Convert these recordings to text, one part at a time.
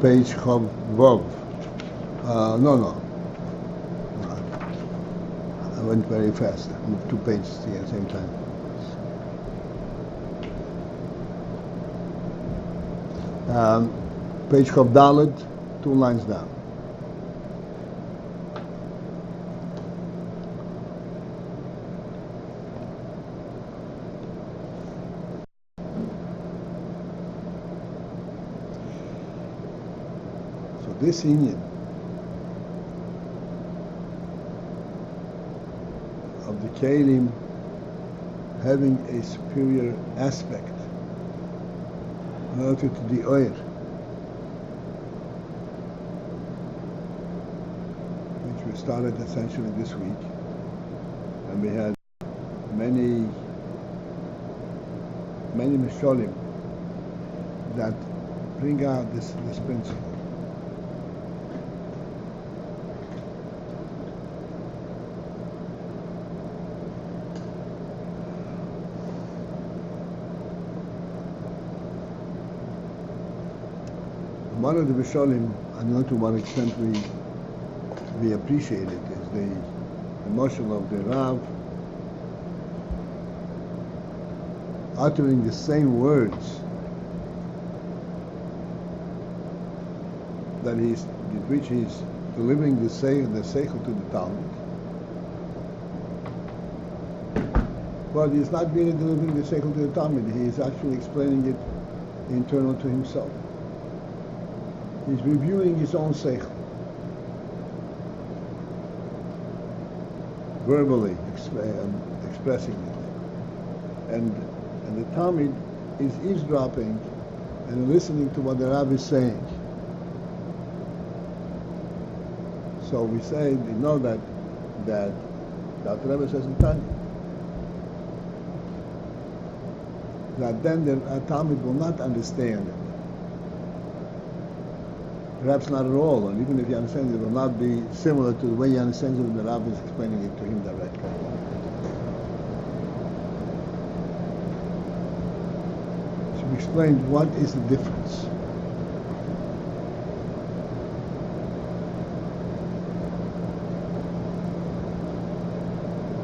page Chav Vav. No. I went very fast. I moved 2 pages at the same time. Page Chav Dalet, 2 lines down. So this Ayin of the Kelim having a superior aspect relative to the oil, which we started essentially this week, and we had many misholim that bring out this principle. One of the misholim, I don't know to what extent we appreciate it, is the emotion of the Rav uttering the same words that with which he's delivering the sechel to the Talmud, but he's not really delivering the sechel to the Talmud. He is actually explaining it internal to himself. He's reviewing his own sechel, verbally expressing it, and the Talmud is eavesdropping and listening to what the Rabbi is saying. So we know that the Rebbe says in Tanya that then the Talmud will not understand it. Perhaps not at all, and even if he understands it, will not be similar to the way he understands it when the Rabbi is explaining it to him directly. So we explained what is the difference.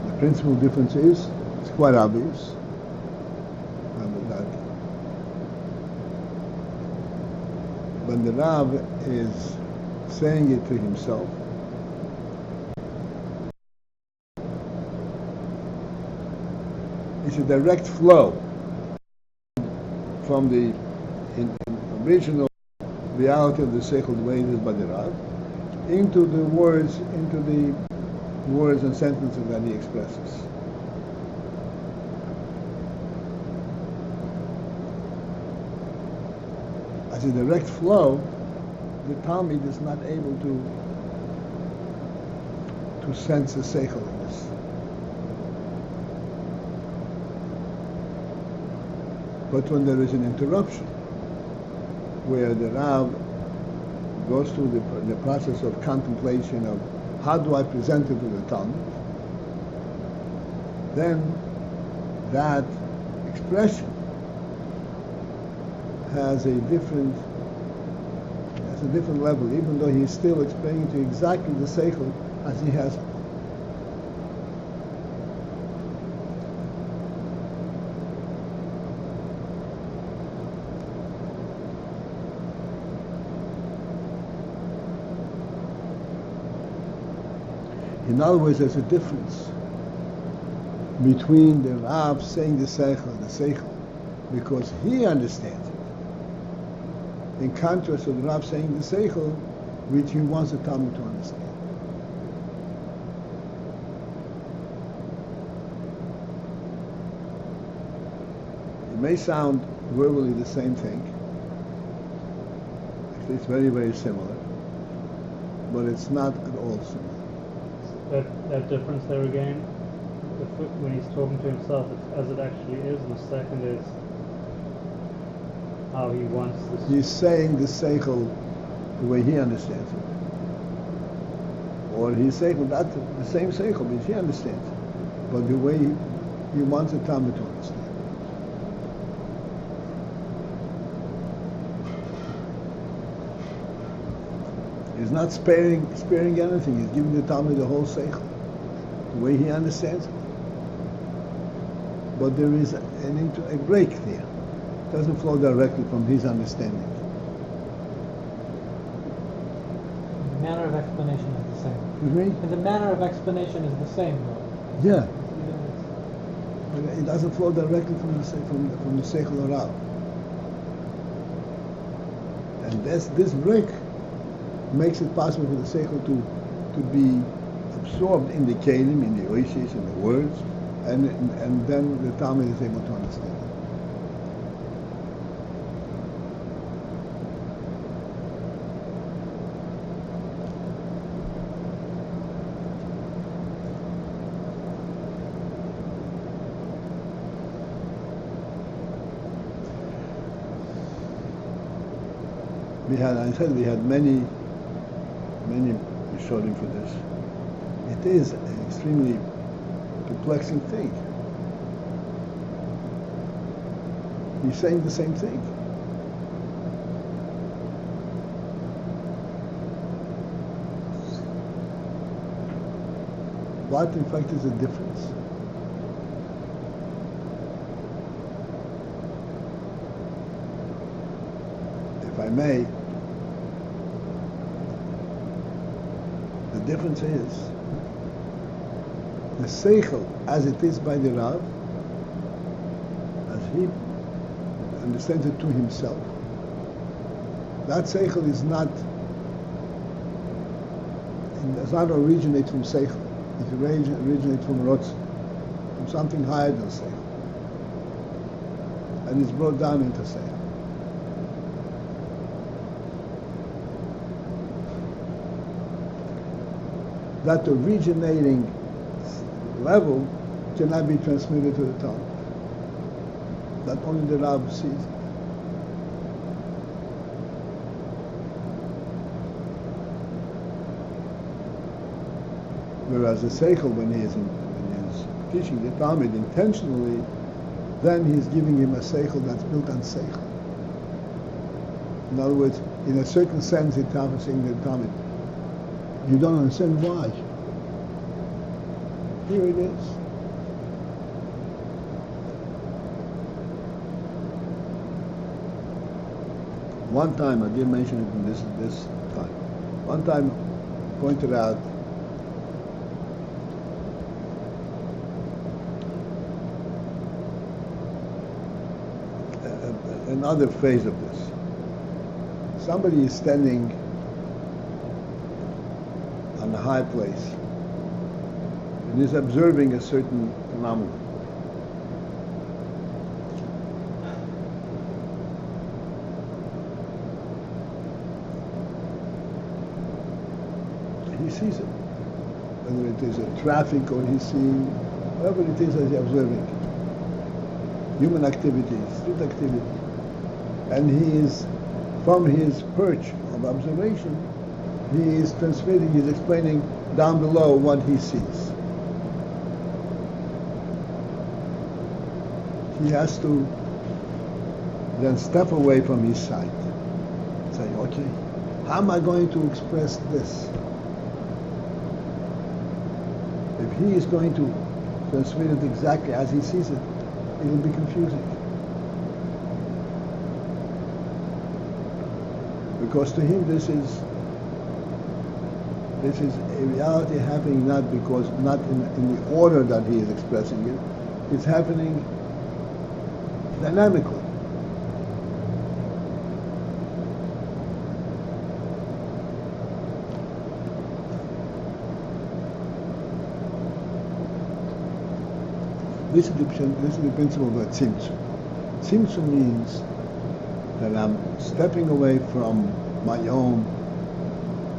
The principal difference is, it's quite obvious, when the Rav is saying it to himself, it's a direct flow from the original reality of the sechel, the way it is by the Rav, into the words and sentences that he expresses. As a direct flow, the Talmud is not able to sense the sechel in this. But when there is an interruption, where the Rav goes through the process of contemplation of how do I present it to the Talmud, then that expression has a different level, even though he's still explaining to exactly the sechel as he has it. In other words, there's a difference between the Rav saying the sechel, because he understands it, in contrast to the Rav saying the sechel, which he wants the Talmud to understand. It may sound verbally the same thing. Actually, it's very, very similar, but it's not at all similar. That difference there again, when he's talking to himself, it's as it actually is, and the second is how he wants this. He's saying the sechel the way he understands it. Or he's saying that the same sechel, which he understands it, but the way he wants the Talmud to understand. He's not sparing anything. He's giving the Talmud the whole sechel, the way he understands it. But there is a break there. It doesn't flow directly from his understanding. The manner of explanation is the same. Excuse me? And the manner of explanation is the same, though. Yeah. But it doesn't flow directly from the sechel or out. And this break makes it possible for the sechel to be absorbed in the kelim, in the oishis, in the words, and then the Talmud is able to understand it. We had many showing for this. It is an extremely perplexing thing. He's saying the same thing. What in fact is the difference? If I may, the difference is the sechel as it is by the Rav, as he understands it to himself. That sechel does not originate from sechel. It originates from rotz, from something higher than sechel, and it's brought down into sechel. That originating level cannot be transmitted to the tongue. That only the Rav sees it. Whereas the sechel, when he is teaching the Talmud intentionally, then he's giving him a sechel that's built on sechel. In other words, in a certain sense, the Talmud is saying to the Talmud, you don't understand why. Here it is. One time, I did mention it in this time. One time, pointed out another phase of this. Somebody is standing on a high place and is observing a certain phenomenon. He sees it, whether it is a traffic or he's seeing whatever it is that he's observing. Human activity, street activity. And he is, from his perch of observation, he is transmitting, he's explaining down below what he sees. He has to then step away from his sight. Say, okay, how am I going to express this? If he is going to transmit it exactly as he sees it, it will be confusing. Because to him this is a reality happening not in the order that he is expressing it. It's happening dynamically. This is the principle of a tzimtzum. Tzimtzum means that I'm stepping away from my own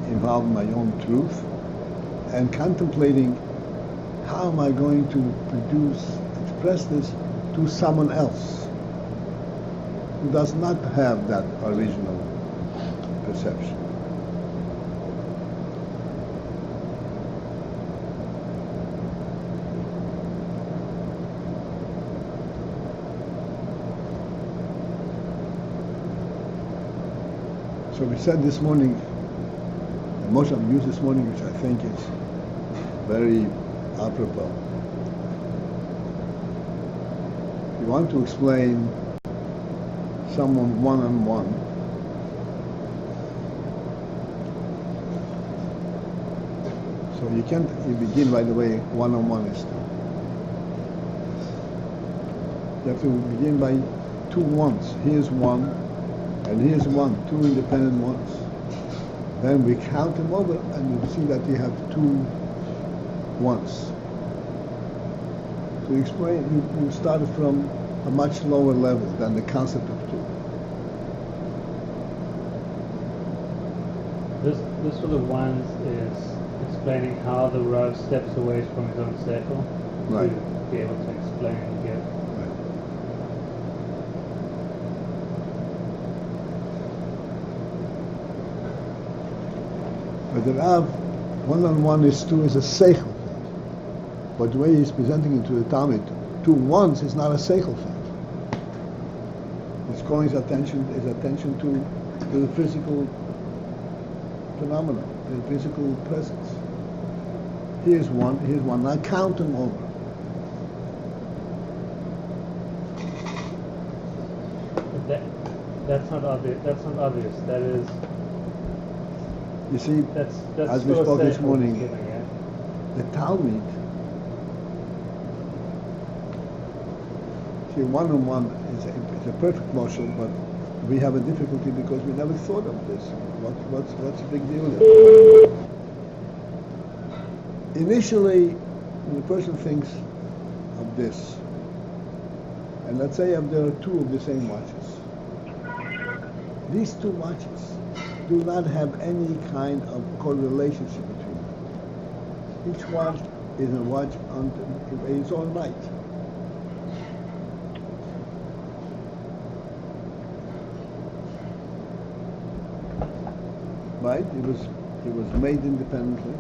involvement, my own truth, and contemplating how am I going to express this to someone else who does not have that original perception. So we said this morning most I've used this morning, which I think is very apropos. If you want to explain someone one-on-one, so you begin right away, one-on-one is two. You have to begin by two ones. Here's one, and here's one, two independent ones. Then we count them over, and you see that you have two ones. To explain, you started from a much lower level than the concept of two. This for the ones is explaining how the Rav steps away from his own sechel Right. to be able to explain and give. But the Rav, one-on-one is two is a sechel thing. But the way he's presenting it to the Talmud, two ones is not a sechel thing. He's calling his attention to the physical phenomena, the physical presence. Here's one. Now count them over. That's not obvious. That is. You see, That's as we spoke this morning, giving, yeah? the Talmud, see, one-on-one is a perfect motion, but we have a difficulty because we never thought of this. What's the big deal there? Initially, when the person thinks of this, and let's say there are two of the same watches. These two watches do not have any kind of correlationship between them. Each one is a watch in its own right. Right? It was made independently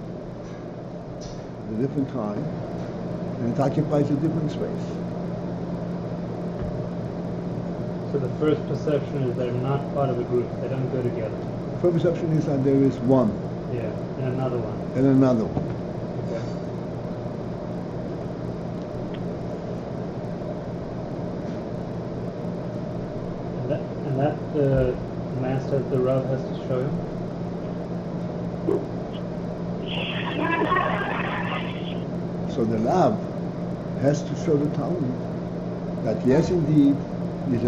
at a different time, and it occupies a different space. So the first perception is they're not part of a group. They don't go together. The first perception is that there is one. Yeah, and another one. And another one. Okay. And that the master, the Rav, has to show him. So the Rav has to show the Talmud that yes, indeed, there's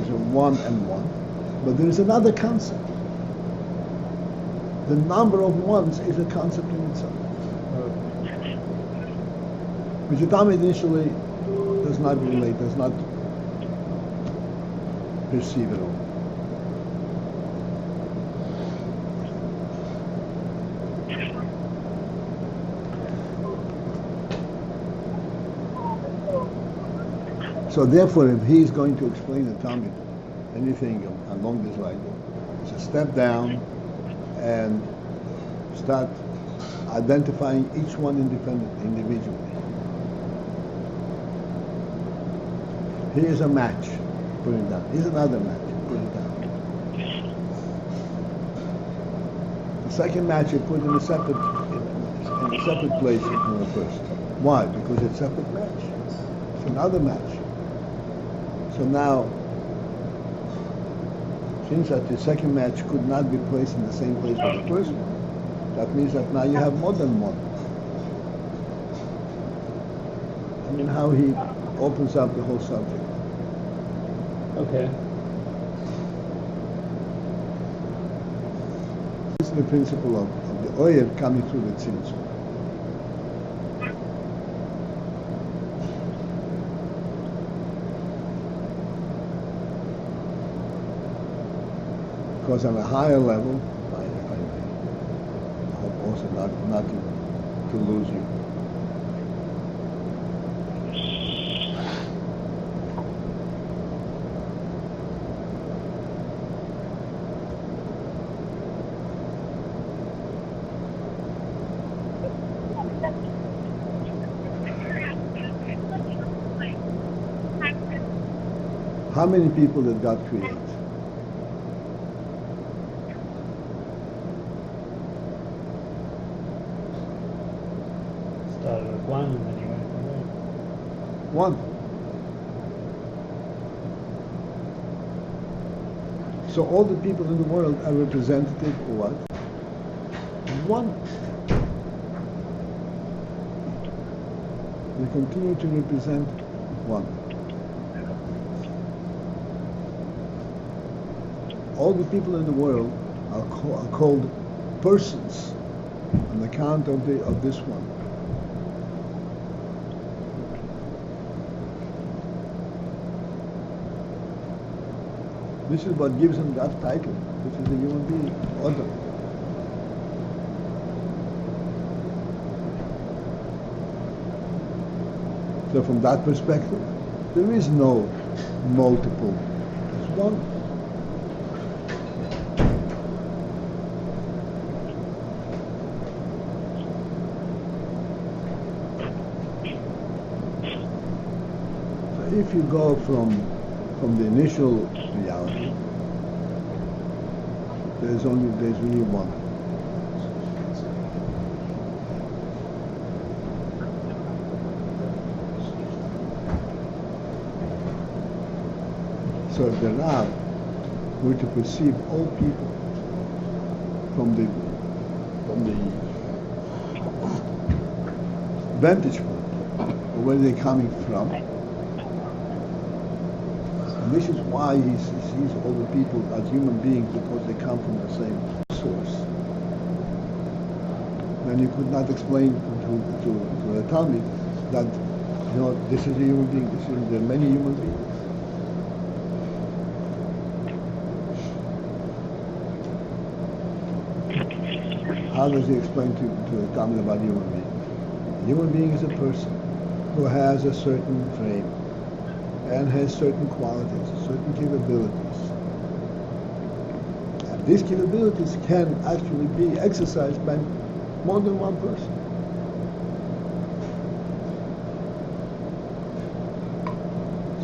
a one and one, but there is another concept. The number of ones is a concept in itself, which the Talmud initially does not relate, does not perceive at all. So therefore, if he's going to explain the Talmud, anything along this line, it's a step down and start identifying each one individually. Here's a match, put it down. Here's another match, put it down. The second match you put in a separate place from the first. Why? Because it's a separate match. It's another match. So now, since that the second match could not be placed in the same place with the first one, that means that now you have more than one. I mean, how he opens up the whole subject. Okay. This is the principle of the Oyer coming through the tzimtzum. Because on a higher level, if I hope also not to lose you. How many people did God create? started with one and then you went from there. One. So all the people in the world are representative of what? One. They continue to represent one. All the people in the world are called persons on account of this one. This is what gives him that title, which is a human being, Adam. So from that perspective, there is no multiple. It's one. So if you go from the initial reality, there's really one. So if the Rab were to perceive all people from the vantage point of where they're coming from, and this is why he sees all the people as human beings, because they come from the same source. Then you could not explain to the Talmud that this is a human being. There are many human beings. How does he explain to the Talmud about human being? A human being is a person who has a certain frame and has certain qualities, certain capabilities. And these capabilities can actually be exercised by more than one person.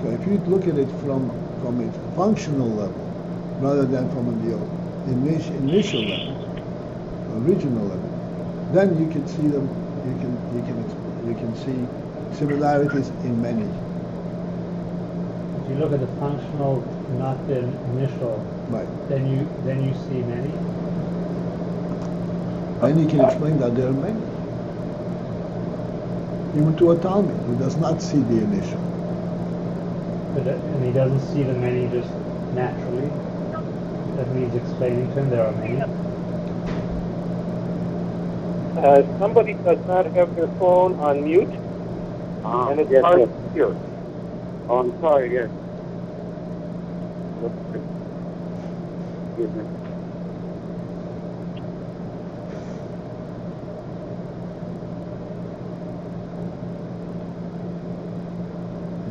So if you look at it from its functional level, rather than from the initial level, original level, then you can see them. You can see similarities in many. If you look at the functional, not the initial, Right. then you see many. Then you can explain that there are many. Even to a Talmud who does not see the initial. And he doesn't see the many just naturally. That means explaining to him there are many. Somebody does not have their phone on mute, and it's hard to hear. Oh, I'm sorry, yes. Excuse me.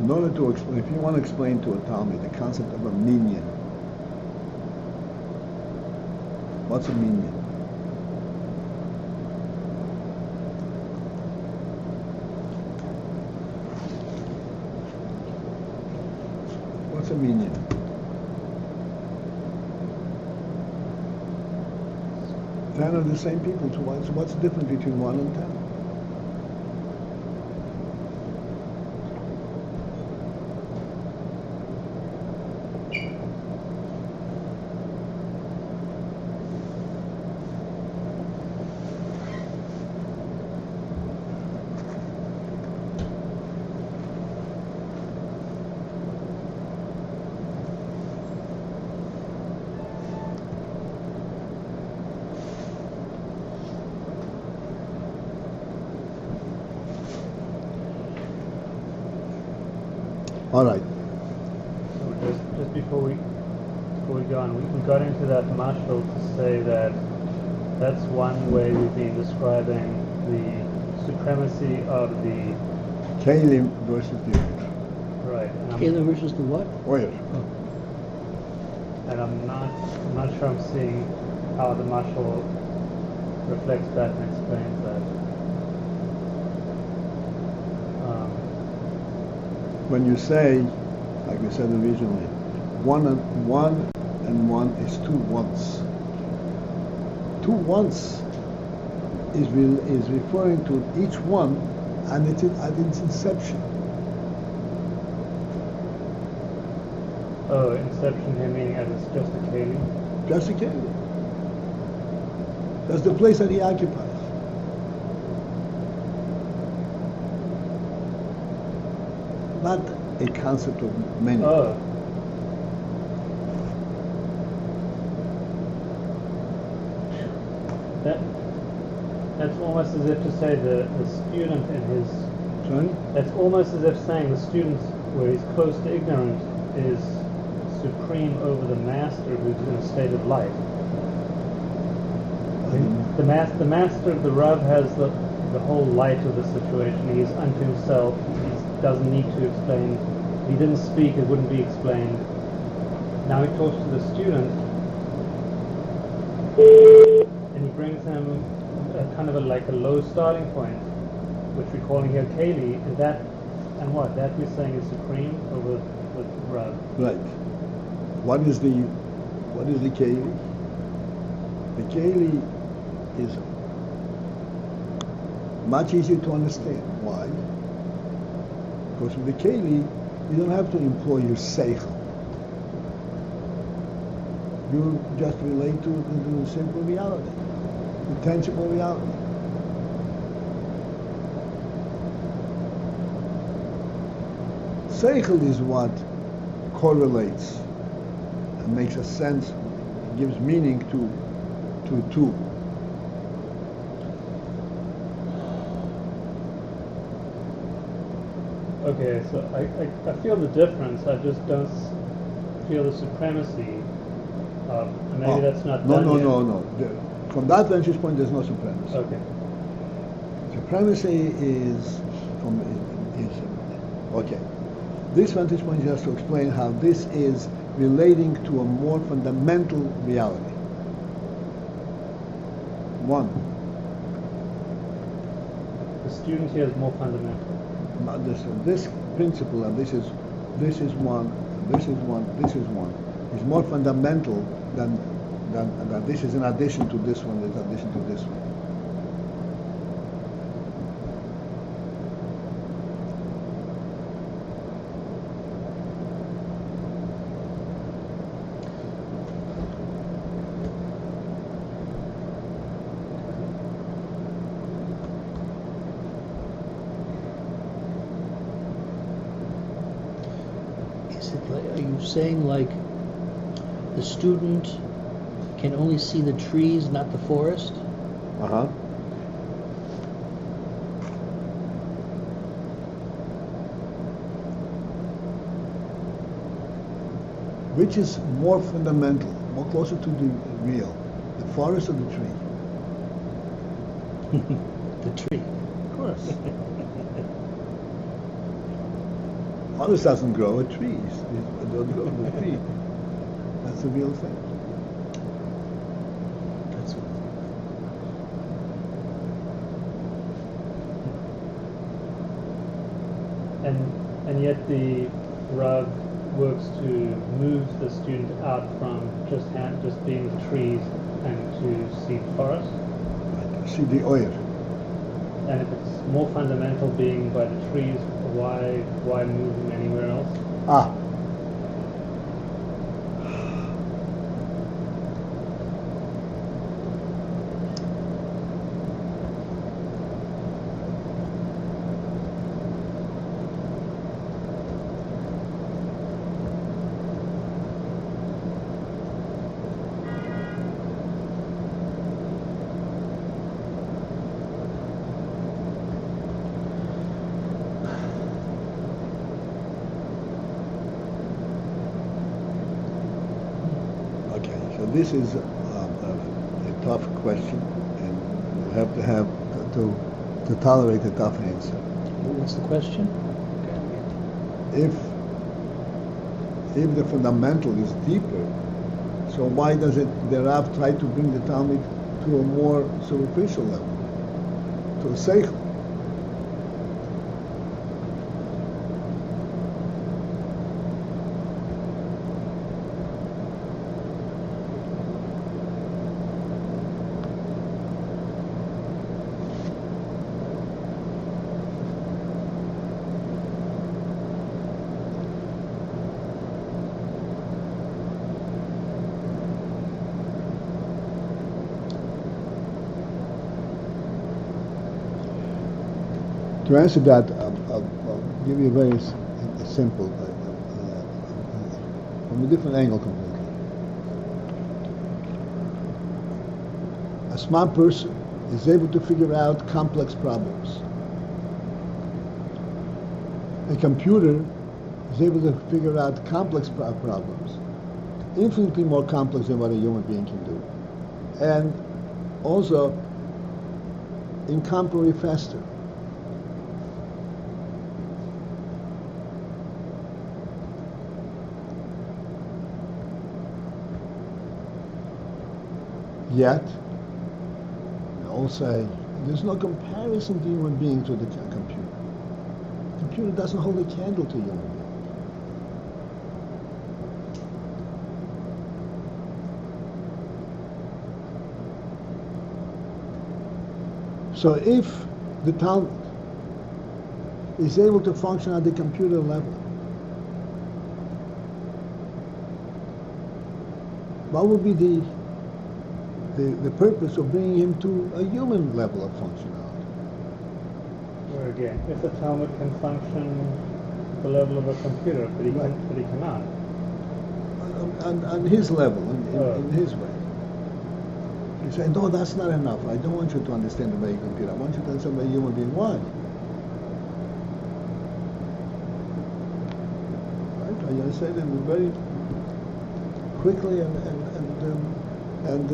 In order to explain, if you want to explain to a Talmud the concept of a minion, what's a minion? What's a minion? 10 are the same people. So what's the difference between 1 and 10? All right. So just before we go on, we got into that mashal to say that that's one way we've been describing the supremacy of the Kalim versus the oil. right. Kayla versus the what? Oil. And I'm not sure I'm seeing how the mashal reflects that and explains that. When you say, like we said originally, one and one is two once. Two once is referring to each one and it's at its inception. Oh, inception here meaning as it's just a keli? Just a keli. That's the place that he occupies. Not a concept of many. Oh. That's almost as if to say the student in his... Sorry? That's almost as if saying the student, where he's close to ignorant, is supreme over the master who's in a state of light. The master of the Rav has the whole light of the situation. He's unto himself. He doesn't need to explain. If he didn't speak, it wouldn't be explained. Now he talks to the student, and he brings him kind of like a low starting point, which we're calling here keli. And that we're saying is supreme over the Rav. Right. What is the keli? The keli is much easier to understand. Why? Because with the keli, you don't have to employ your sechel. You just relate to the simple reality, the tangible reality. Sechel is what correlates and makes a sense, gives meaning to two. Okay, so I feel the difference. I just don't feel the supremacy of. Maybe that's not. No. From that vantage point, there's no supremacy. Okay. Supremacy is okay. This vantage point is just to explain how this is relating to a more fundamental reality. One. The student here is more fundamental. This principle, and this is one, this is one, is more fundamental than this is in addition to this one, in addition to this one. Are you saying like the student can only see the trees, not the forest? Uh-huh. Which is more fundamental, more closer to the real, the forest or the tree? The tree. Of course. Forest doesn't grow, trees don't grow the tree. That's the real thing. That's what. And yet the Rav works to move the student out from just being the trees and to see the forest. Right. See the oil. And if it's more fundamental being by the trees, why move them anywhere else? This is a tough question, and you have to tolerate a tough answer. What's the question? If the fundamental is deeper, so why does the Rav try to bring the Talmud to a more superficial level, to a sechel? To answer that, I'll give you a very simple, from a different angle completely. A smart person is able to figure out complex problems. A computer is able to figure out complex problems, infinitely more complex than what a human being can do, and also incomparably faster. Yet, they all say, there's no comparison to human beings with the computer. The computer doesn't hold a candle to human beings. So if the Talmud is able to function at the computer level, what would be the purpose of bringing him to a human level of functionality? Or again, if the Talmud can function at the level of a computer, but he cannot. On his level, in his way. You say, no, that's not enough. I don't want you to understand the way a computer. I want you to understand the way a human being was. Right? I say them very quickly and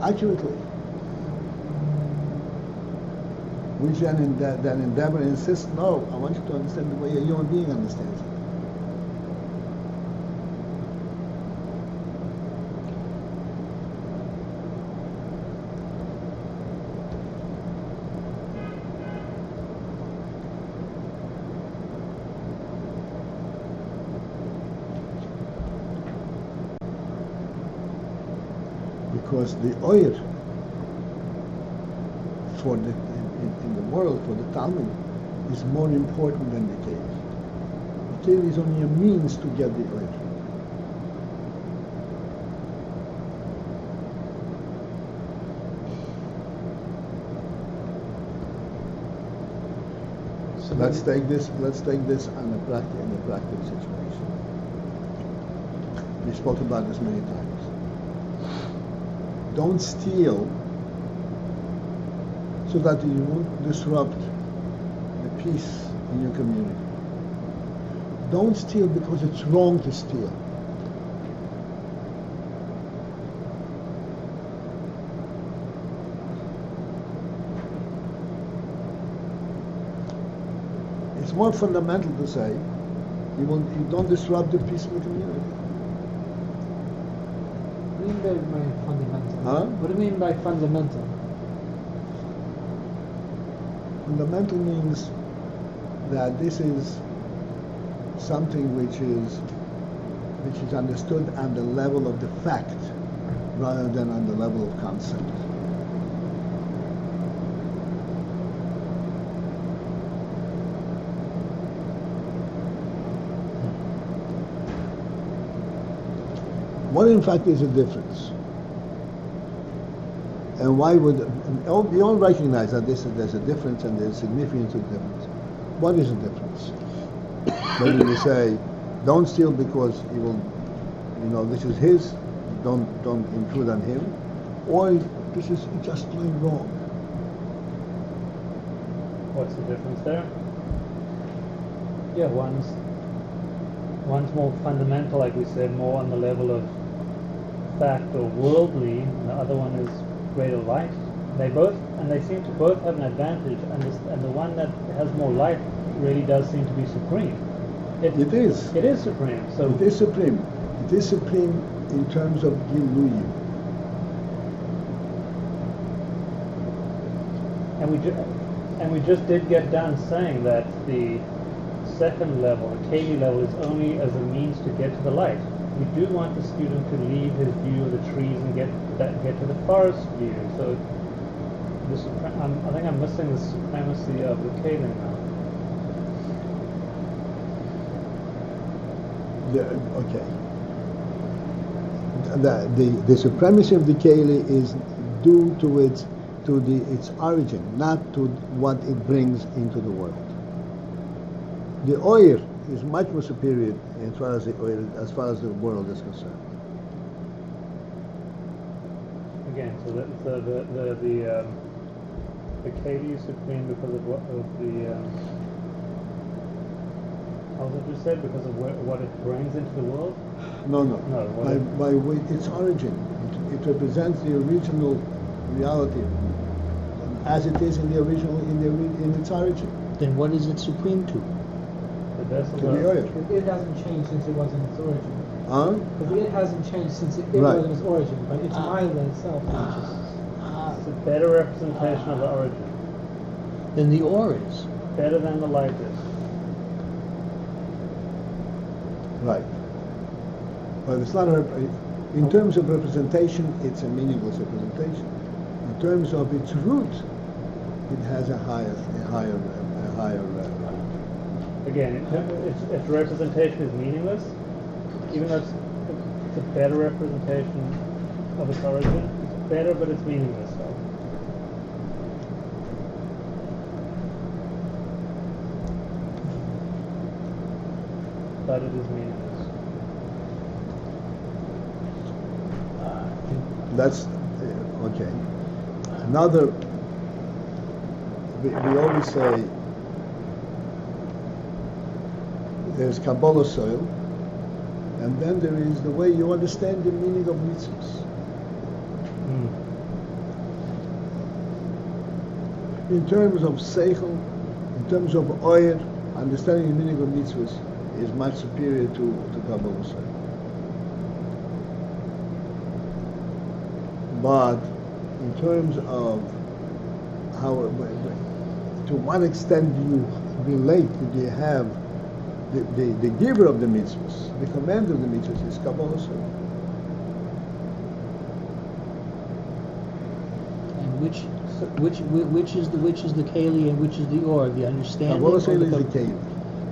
accurately. We then endeavor and insist, no, I want you to understand the way a human being understands it. Because the oil for in the world, for the Talmud, is more important than the keli. The keli is only a means to get the oil. So let's take this on in a practical situation. We spoke about this many times. Don't steal so that you won't disrupt the peace in your community. Don't steal because it's wrong to steal. It's more fundamental to say you don't disrupt the peace in the community. What do you mean by fundamental? Huh? What do you mean by fundamental? Fundamental means that this is something which is understood on the level of the fact rather than on the level of concept. What in fact is the difference? And why would we all recognize that there's a difference and there's significance of difference? What is the difference? Whether you say, don't steal because he will, this is his, don't intrude on him, or this is just plain wrong. What's the difference there? Yeah, one's more fundamental, like we said, more on the level of fact or worldly, and the other one is greater light. They seem to both have an advantage, and the one that has more light really does seem to be supreme. It is supreme. So it is supreme. It is supreme in terms of Giluyim. And we just did get done saying that the second level, the keli level, is only as a means to get to the light. We do want the student to leave his view of the trees and get to the forest view. So I think I'm missing the supremacy of the keli now. The supremacy of the keli is due to to its origin, not to what it brings into the world. The oil is much more superior as far as the world is concerned. Again, so the keli is supreme because of how was it you said? Because of what it brings into the world? No. No. By its origin, it represents the original reality, as it is in the original in its origin. Then what is it supreme to? The vessel. To the oil. It hasn't changed since it was in its origin. Huh? Because it hasn't changed since it Right. was in its origin, but it's Mila itself changes. It's a better representation of the origin. Then the ore is. Better than the light is. Right. But it's not in terms of representation, it's a meaningless representation. In terms of its root, it has a higher. Again, its representation is meaningless, even though it's a better representation of its origin. It's better, but it's meaningless. So. But it is meaningless. That's okay. Another, we always say there's Kabbalah soil, and then there is the way you understand the meaning of mitzvahs. In terms of sechel, in terms of oyer, understanding the meaning of mitzvahs is much superior to Kabbalah soil. But in terms of how, to what extent do you relate, do you have the giver of the mitzvahs, the commander of the mitzvahs is Kabbalah soil. And which is the keli and which is the or? The understanding. Kabbalah soil or is the keli.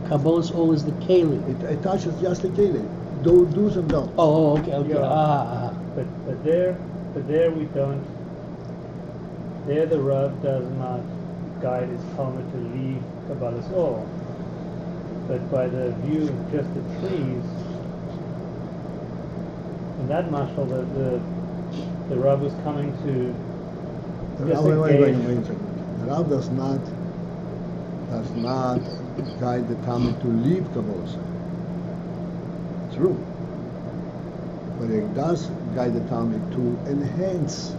Kabbalah soil is the keli. It touches just the keli. Do's and don'ts. Oh, okay. Yeah. But there we don't. There the Rav does not guide his Talmud to leave Kabbalah soil. But by the view of just the trees, in that mashal, the Rav was coming to Wait a second. The Rav does not guide the Talmud to leave Kabbalah soil. True. But it does guide the Talmud to enhance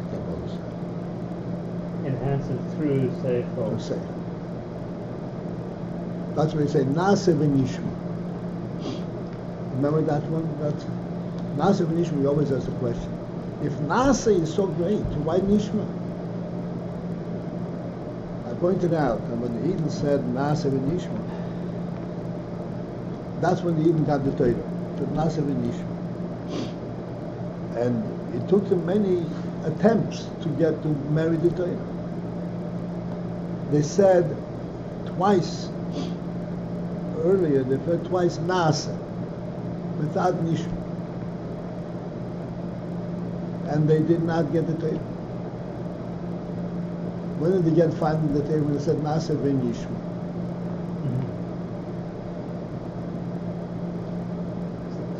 Kabbalah soil. enhance it through sechel. To say. That's why we say Nase v'nishma. Remember that one? That's Nase v'nishma. We always ask the question: if Nase is so great, why nishma? I pointed out that when the Eden said Nase v'nishma, that's when the Eden got the Torah. To Nase v'nishma, and it took them many attempts to get to marry the Torah. They said twice. Earlier, they said twice Nasa, without Nishma. And they did not get the Torah. When did they get finally the Torah? When they said Nasa v'en Nishma.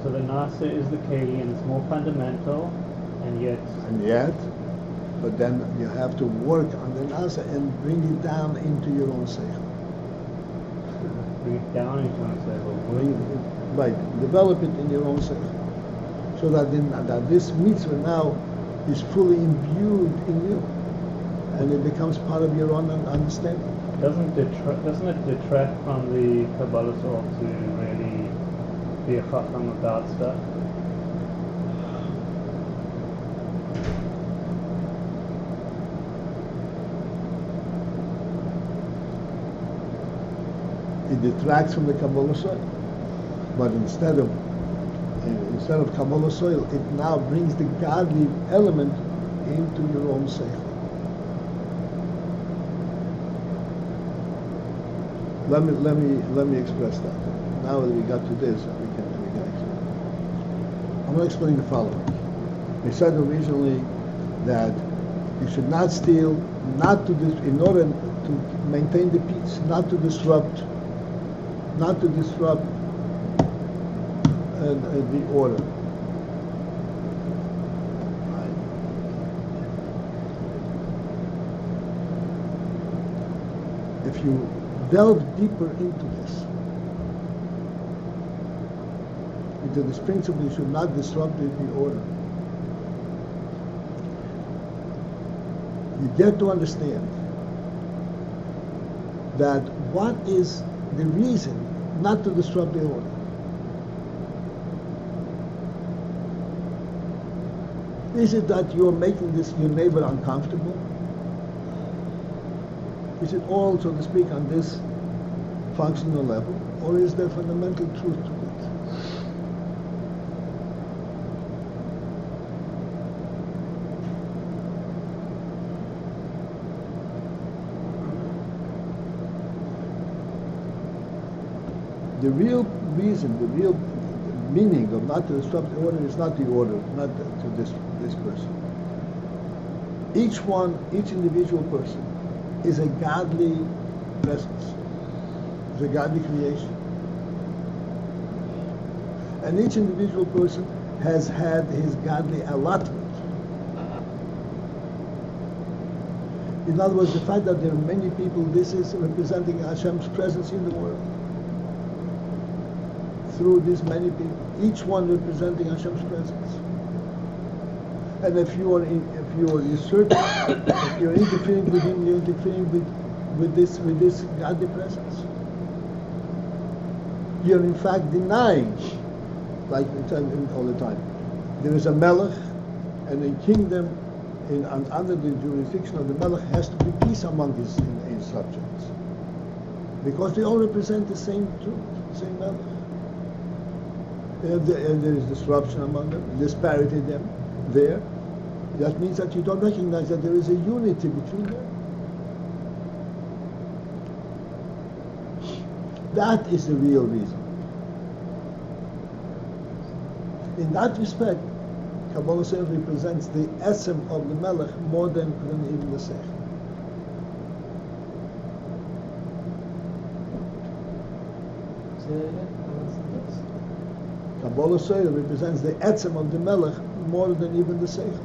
So the Nasa is the keli, and it's more fundamental, and yet, but then you have to work on the Nasa and bring it down into your own sechel. bring it down into one sechel. Right, develop it in your own sechel, so that this mitzvah now is fully imbued in you, and it becomes part of your own understanding. Doesn't it detract from the Kabbalah soul to really be a chacham about stuff? It detracts from the Kabbalah soil, but instead of Kabbalah soil, it now brings the godly element into your own sechel. Let me express that. Now that we got to this, we can explain. I'm going to explain the following. We said originally that You should not steal, not to in order to maintain the peace, not to disrupt the order. If you delve deeper into this, into this principle, you should not disrupt the order. You get to understand that what is the reason not to disrupt the order? Is it that you're making your neighbor uncomfortable? Is it all, so to speak, on this functional level, or is there fundamental truth to it? The real reason, the real meaning of not to disrupt the order is not the order, not to this person. Each individual person is a godly presence, is a godly creation. And each individual person has had his godly allotment. In other words, the fact that there are many people, this is representing Hashem's presence in the world. Through these many people, each one representing Hashem's presence. And if you are usurping, if you're interfering with him, you're interfering with this godly presence. You're in fact denying, like we tell all the time, there is a melech, and a kingdom under the jurisdiction of the melech has to be peace among his subjects, because they all represent the same truth, the same melech. And there is disruption among them, disparity there. That means that you don't recognize that there is a unity between them. That is the real reason. In that respect, Kabbalah says represents the essence of the Melech more than even the sechel. Say that again? Kabbalah says represents the essence of the Melech more than even the sechel.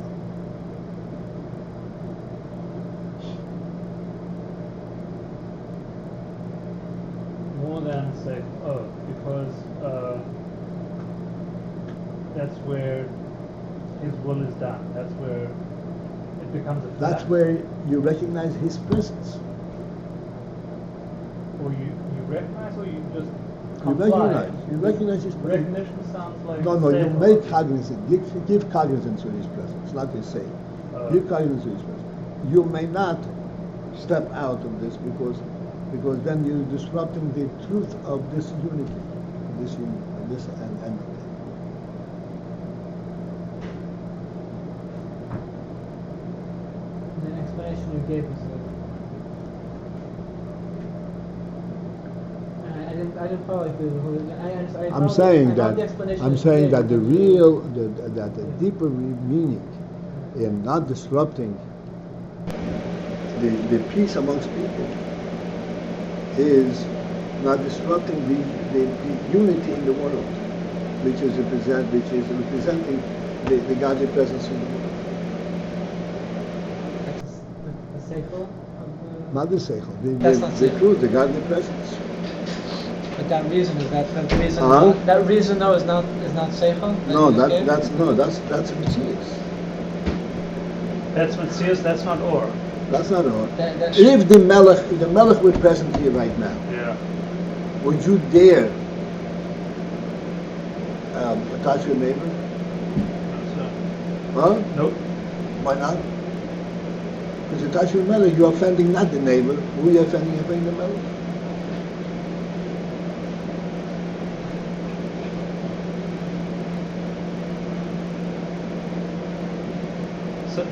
More than sechel, because that's where his will is done. That's where it becomes a fact. That's where you recognize his presence. Or you recognize, or you just You comply. recognize his presence. Recognition sounds like No, you sechel. make cognizance. Give cognizance to his presence, not to say. Give cognizance to his presence. You may not step out of this because then you're disrupting the truth of this unity, this and The explanation you gave us. I didn't follow it. I'm saying that the deeper meaning in not disrupting the peace amongst people is not disrupting the unity in the world, which is representing the godly presence in the world. The sechel? Not the sechel, That's not the sechel. truth, the godly presence. But that reason is that reason. Huh? That reason though is not sechel. That's Metzius. That's Metzius, that's not or. That's not all. That If the Melech were present here right now, Yeah. would you dare touch your neighbor? Huh? Nope. Why not? Because you touch your Melech, you're offending not the neighbor. Who are you offending? You're offending the Melech. So,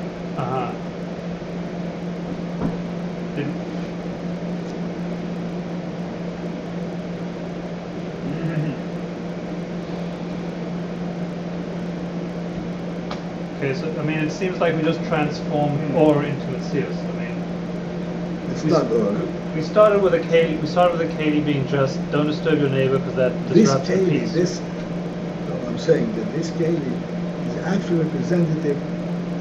Okay, so I mean, it seems like we just transformed Or into a Tzius. I mean, It's not Or. we started with a Keli. We started with a Keli being just don't disturb your neighbor because that This disrupts the Keli, peace. I'm saying that this Keli is actually representative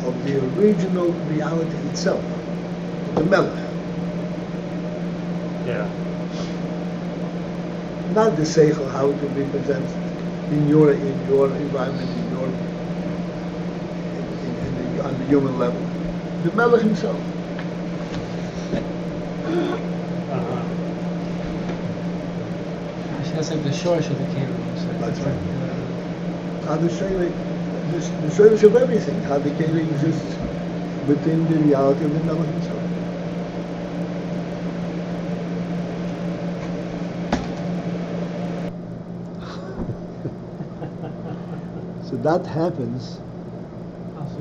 of the original reality itself, the Melech. Yeah. Not the sechel, how it represents in your environment, on the human level. The Melech himself. That's like the shorsh of the keli. That's right. How the shayla of everything, how the keli exists within the reality of the Melech himself. So that happens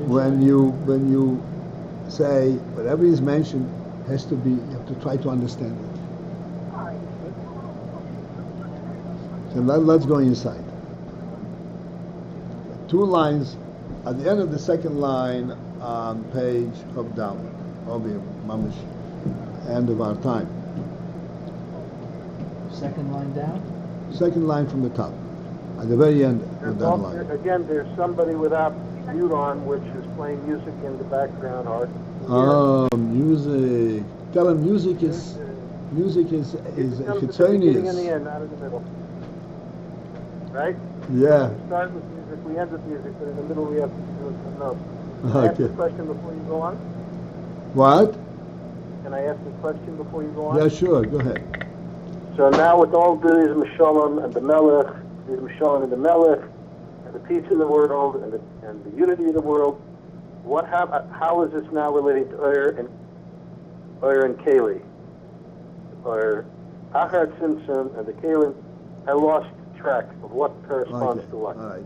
when you say whatever is mentioned has to be, you have to try to understand it. So let's go inside. 2 lines at the end of the second line on page of down, obviously, mamish, end of our time. Second line down? Second line from the top, at the very end of that line. Again, there's somebody without mute on, which is playing music in the background. Oh, music. Tell him music is beginning and the end, not in the middle. Right? Yeah. We start with music, we end with music, but in the middle we have to do some notes. Can I ask Okay. a question before you go on? What? Can I ask a question before you go on? Yeah, sure. Go ahead. So now with all these Mishalom and the Melech, these Mishalom and the Melech, and the peace in the world, and the unity of the world, how is this now relating to Ur and Keli? Or Achar Tzimtzum and the Kalim, I lost track of what corresponds to what. All right.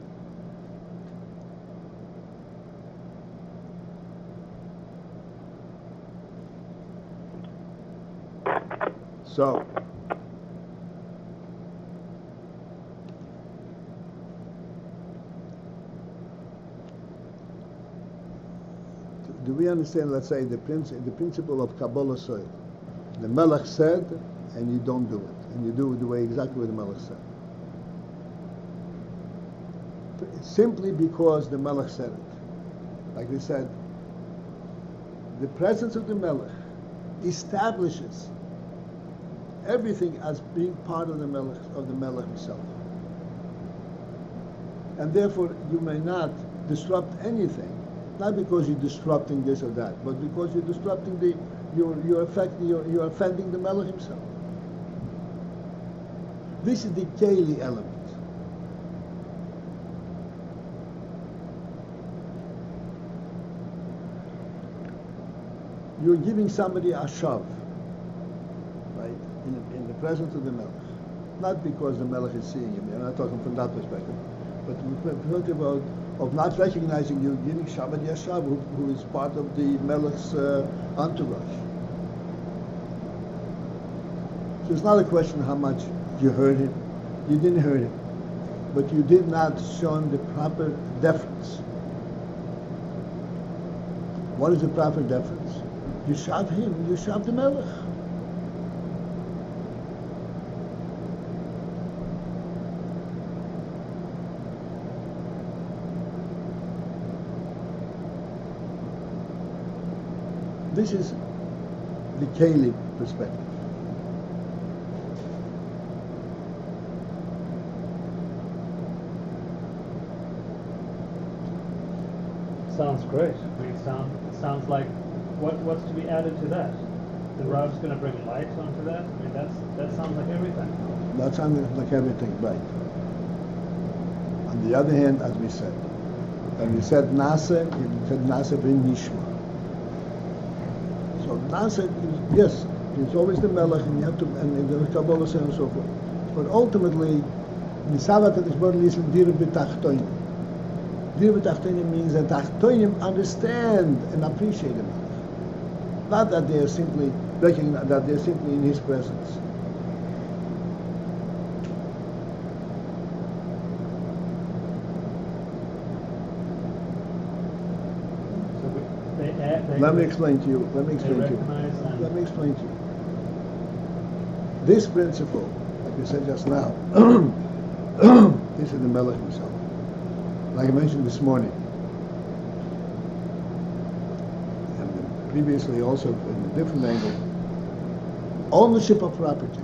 So, do we understand, let's say, the principle of Kabbalah soil? The Melech said, and you don't do it. And you do it the way exactly what the Melech said. Simply because the Melech said it. Like we said, the presence of the Melech establishes everything as being part of the Melech himself. And therefore you may not disrupt anything, not because you're disrupting this or that, but because you're disrupting you're offending the Melech himself. This is the Keli element. You're giving somebody a shav, right, in the presence of the Melech. Not because the Melech is seeing him, I'm not talking from that perspective, but we're talking about of not recognizing you, giving Shabbat Yashav, who is part of the Melech's entourage. So it's not a question how much you heard him. You didn't hear him, but you did not show him the proper deference. What is the proper deference? You shav him, you shav the Melech. This is the Keli perspective. Sounds great. I mean, it sounds like what's to be added to that? The Rav's going to bring light onto that. I mean, that sounds like everything. That sounds like everything, right? On the other hand, as we said, when we said Nasa, we said Nasa bin Nishma. So Nasa, yes, it's always the Melech, and you have to, and the Kabbalah says and so forth. But ultimately, Nisavat and Ishbar listen dir b'tachtoinim. Dir b'tachtoinim means that tachtoinim understand and appreciate the Melech. Not that they are simply recognize that they are simply in His presence. Let me explain to you. Let me explain to you. Let me explain to you. This principle, like we said just now, this is the Melech himself. Like I mentioned this morning, and previously also in a different angle, ownership of property.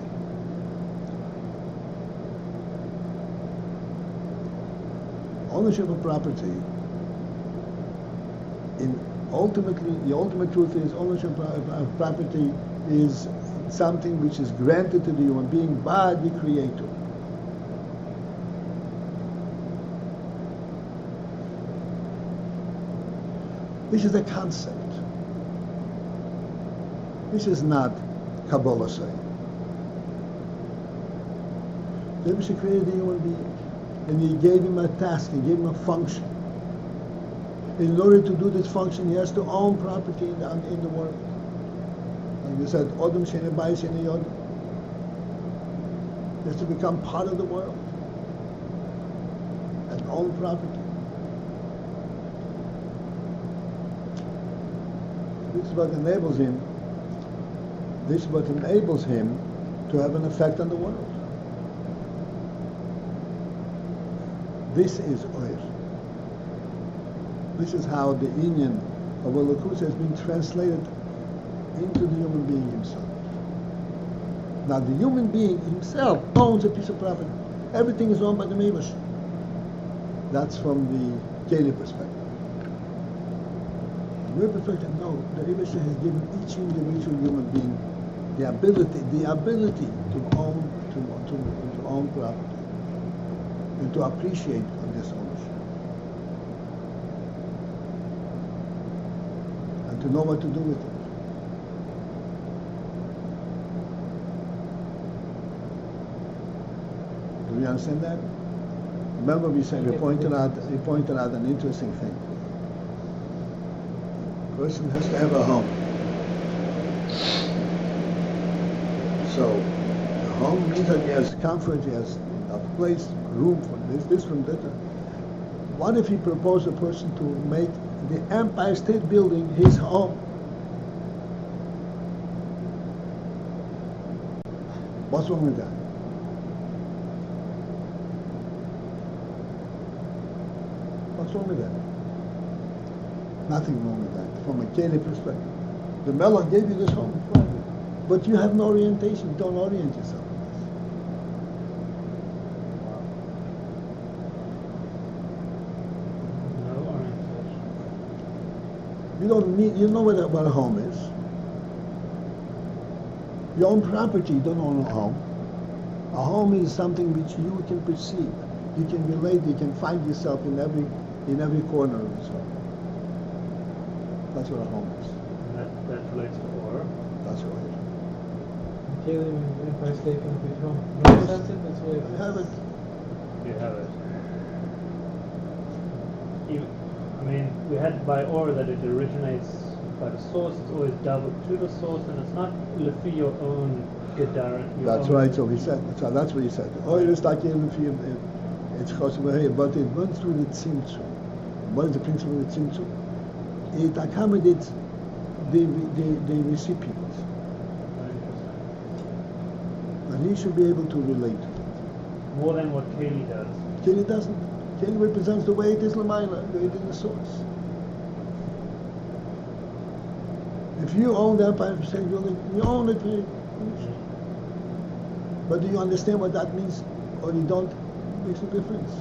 Ownership of property, the ultimate truth is ownership of property is something which is granted to the human being by the Creator. This is a concept. This is not Kabbalah saying. The Rebbe created the human being, and he gave him a task, he gave him a function. In order to do this function, he has to own property in the world. Like you said, Odom Shene Beis Shene Yodom. He has to become part of the world and own property. This is what enables him. This is what enables him to have an effect on the world. This is Oir. This is how the Ayin of Elokus has been translated into the human being himself. Now the human being himself owns a piece of property. Everything is owned by the yesh. That's from the daily perspective. From your perspective, no. The yesh has given each individual human being the ability to own property and to appreciate on this ownership. To know what to do with it. Do you understand that? Remember we said we pointed out an interesting thing. A person has to have a home. So a home means that he has comfort, he has a place, room for this from that. What if he proposed a person to make the Empire State Building his home? What's wrong with that? What's wrong with that? Nothing wrong with that from a daily perspective. The Melech gave you this home, but you have no orientation. You don't orient yourself. You don't need. You know what a home is. You own property. You don't own a home. A home is something which you can perceive. You can relate. You can find yourself in every corner of this home. That's what a home is. That relates to Or. That's what it is. Daily, if I stay complete home. Yes. That's it. That's what You have it. You have it. We had by Or that it originates by the source. It's always doubled to the source, and it's not lefi your own gedar. That's right. So he said. So that's what he said. Oh, it is like it's choshev, but it runs through the tzimtzum. What is the principle of the tzimtzum? It accommodates the recipient, and he should be able to relate to it. More than what Keli does. Keli doesn't. Keli represents the way it is l'mayla, the way it is the source. If you own the Empire State Building, you own it. But do you understand what that means, or you don't? It makes a difference.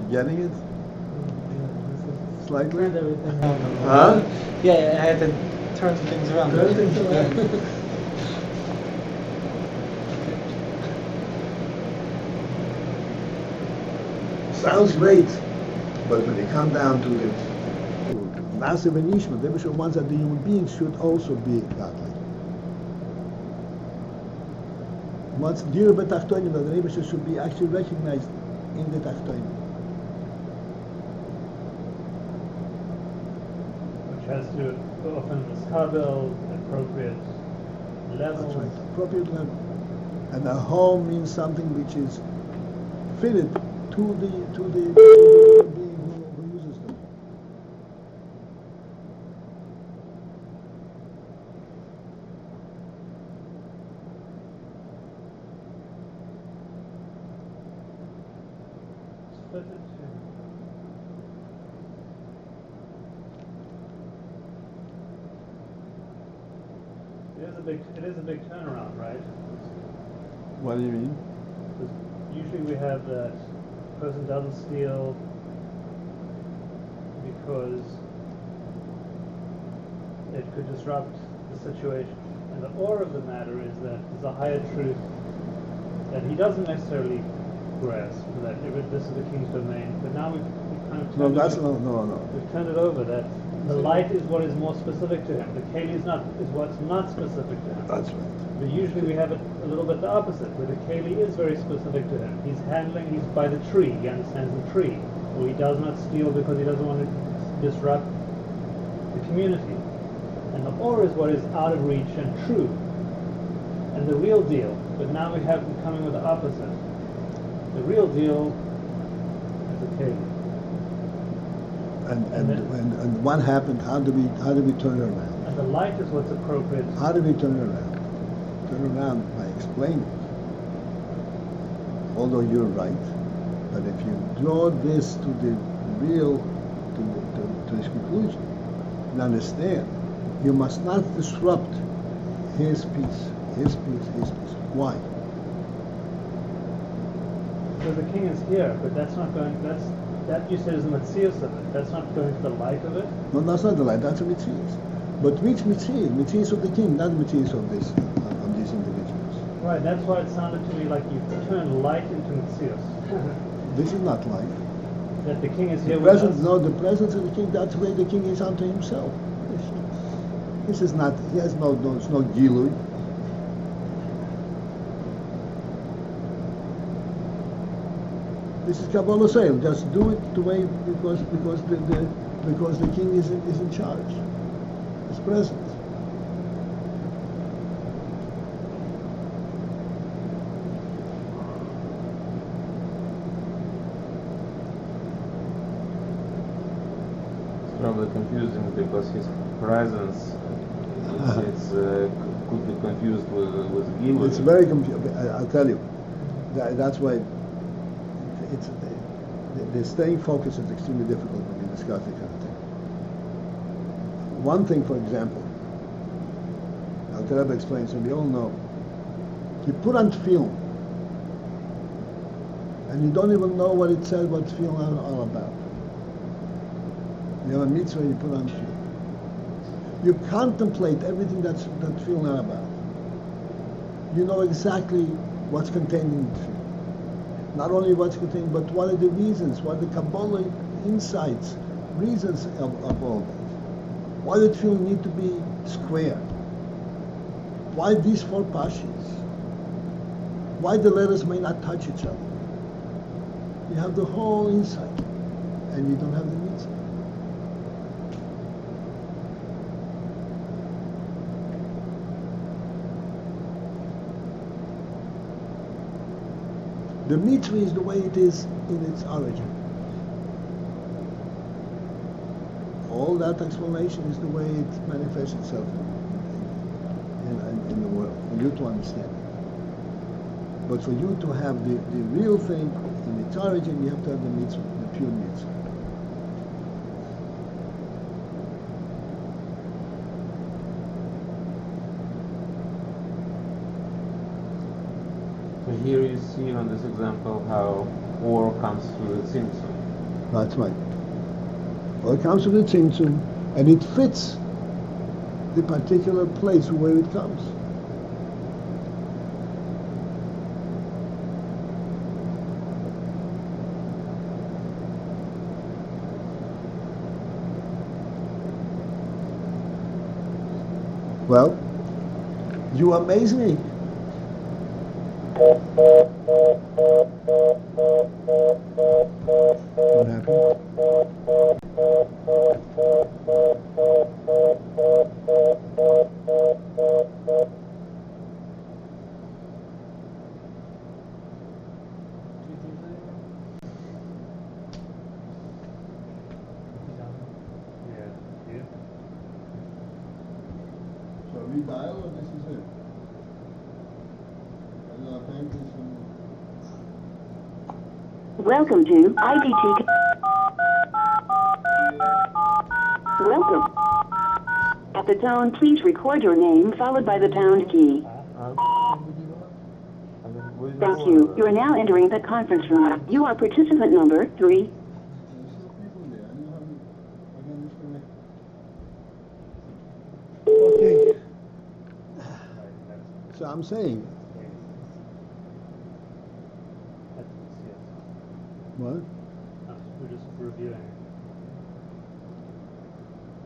You getting it? Slightly? Turned everything around. Huh? Yeah, I had to turn some things around. Turn things around. Sounds great, but when they come down to it, massive and Ishma, the Rebbe wants that the human being should also be godly. Once Dir B'Tachtonim, that the Rebbe should be actually recognized in the Tachtonim. Which has to often skabel appropriate level. That's right, appropriate level. And a home means something which is fitted to the being who uses them. Split it to It is a big turnaround, right? What do you mean? Because usually we have that person doesn't steal because it could disrupt the situation. And the or of the matter is that there's a higher truth that he doesn't necessarily grasp, that this is the king's domain. But now we've kind of turned we've turned it over, that the light is what is more specific to him. The keli is what's not specific to him. That's right. But usually we have it a little bit the opposite, where the keli is very specific to him. He's by the tree, he understands the tree. Or he does not steal because he doesn't want to disrupt the community. And the or is what is out of reach and true. And the real deal. But now we have him coming with the opposite. The real deal is the keli. And what happened? How do we turn it around? And the light is what's appropriate. How do we turn it around? Turn it around by explaining. Although you're right, but if you draw this to the real, to its conclusion, and understand, you must not disrupt his peace. Why? So the king is here, but that's not going. That you said is the mitzias of it. That's not going to the light of it. No, that's not the light. That's a mitzias. But which mitzias? Mitzias of the king, not mitzias of these individuals. Right. That's why it sounded to me like you turned light into mitzias. This is not light. That the king is here with us. No, the presence of the king. That's where the king is unto himself. This is not. He has no gilui. This is Kabbalah saying, just do it the way because the king is in charge. His presence. It's probably confusing because his presence could be confused with Gilui. It's very confusing. I'll tell you. That's why. The staying focused is extremely difficult when you discuss that kind of thing. One thing, for example, Al-Tarab explains, and we all know, you put on film, and you don't even know what it says, what film is all about. You have a mitzvah, you put on film. You contemplate everything that film is about. You know exactly what's contained in the film. Not only what's contained, but what are the reasons, what are the Kabbalah insights, reasons of all that. Why the tefillin need to be square? Why these four pashas? Why the letters may not touch each other? You have the whole insight, and you don't have the mitzvah. The mitzvah is the way it is in its origin. All that explanation is the way it manifests itself in the world, for you to understand it. But for you to have the real thing in its origin, you have to have the mitzvah, the pure mitzvah. So here you see on this example how or comes through the tzimtzum. That's right. Well, it comes from the tzimtzum, and it fits the particular place where it comes. Well, you amaze me. What happened? dial or this is it? Welcome to IDT. Welcome. At the tone, please record your name followed by the pound key. Thank you. You are now entering the conference room. You are participant number 3. Okay. So I'm saying, what? We're just reviewing.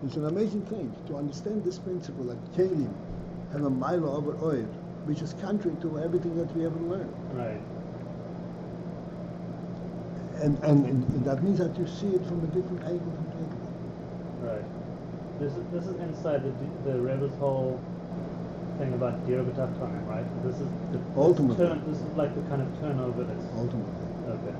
It's an amazing thing to understand this principle that Kalim have a mile over oil, which is contrary to everything that we ever learned. Right. And that means that you see it from a different angle completely. Right. This is inside the Rebbe's whole thing about Dir B'Tachtonim, right? This is Ultimately. This is like the kind of turnover that's Ultimately. okay.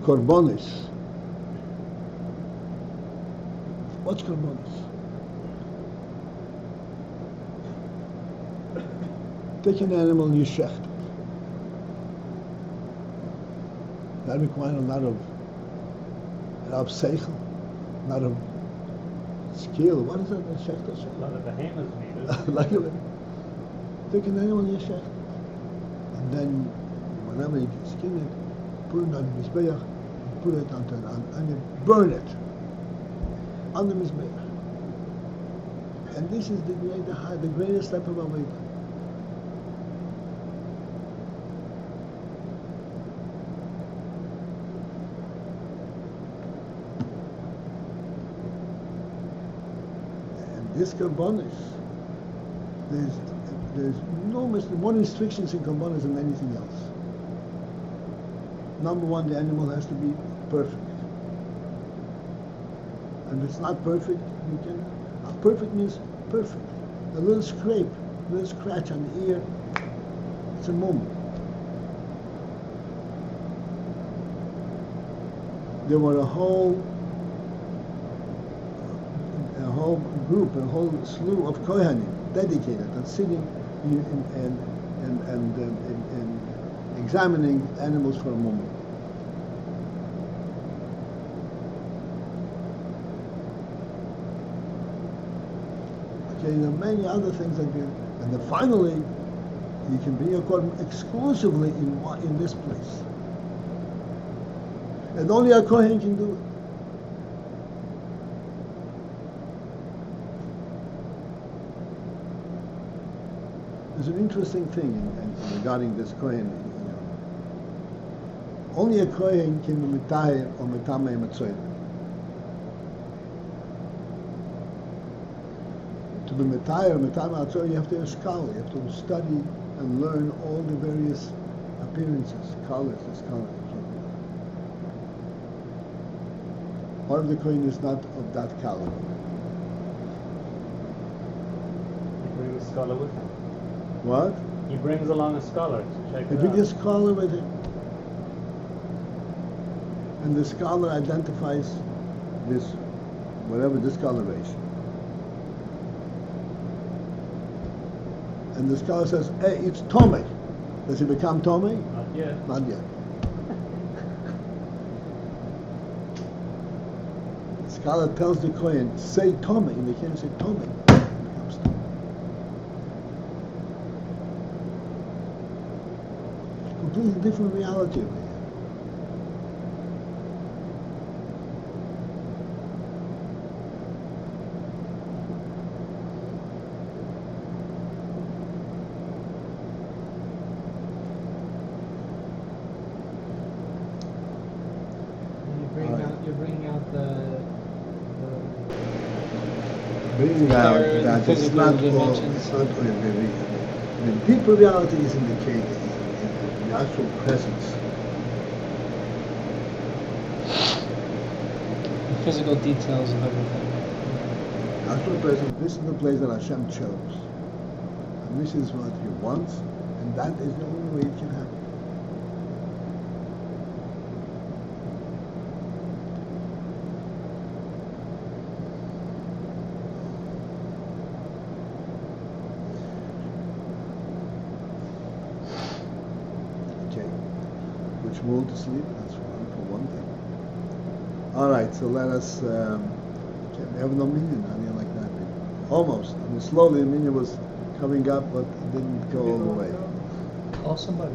Korbonis. What's korbonis? Take an animal and you shecht it. That requires a lot of sechel, a lot of skill. What is that? A shecht or A lot of behemoths needed. Take an animal and you shecht it. And then, whenever you skin it, put it on the mizbeach, put it and you burn it on the mizbeach. And this is the greatest step of Avodah. And this karbonis, there's more restrictions in karbonis than anything else. Number one, the animal has to be perfect. And if it's not perfect, perfect means perfect. A little scrape, a little scratch on the ear, it's a moment. There were a whole group, a whole slew of Kohanim dedicated and sitting and examining animals for a moment. Okay, there are many other things that you, and then finally, you can bring a korban exclusively in this place, and only a kohen can do it. There's an interesting thing regarding this kohen. Only a kohen can be mitahir or mitamei matzoyim. To be mitahir or mitamei matzoyim, you have to be a scholar. You have to study and learn all the various appearances, colors, this color. Part of the kohen is not of that color. He brings a scholar with him. What? He brings along a scholar to check it If out. you get a scholar with him, and the scholar identifies this, whatever discoloration, and the scholar says, hey, it's Tomei. Does he become Tomei? Not yet. Not yet. The scholar tells the Kohen, say Tomei, and they can't say Tomei. It becomes Tomei. Completely different reality over here. You're bringing out the Bringing out Higher that it's physical not all, dimensions. it's not all the deeper reality is in the cave, in the actual presence. physical details of everything. Ask the person, this is the place that Hashem chose. And this is what He wants, and that is the only way it can happen. Okay. Which mood to sleep? That's for one thing. Alright, so let us, okay, we have no minyan, how do you like that? Almost. I mean, slowly the minyan was coming up, but it didn't go all the way. Call somebody.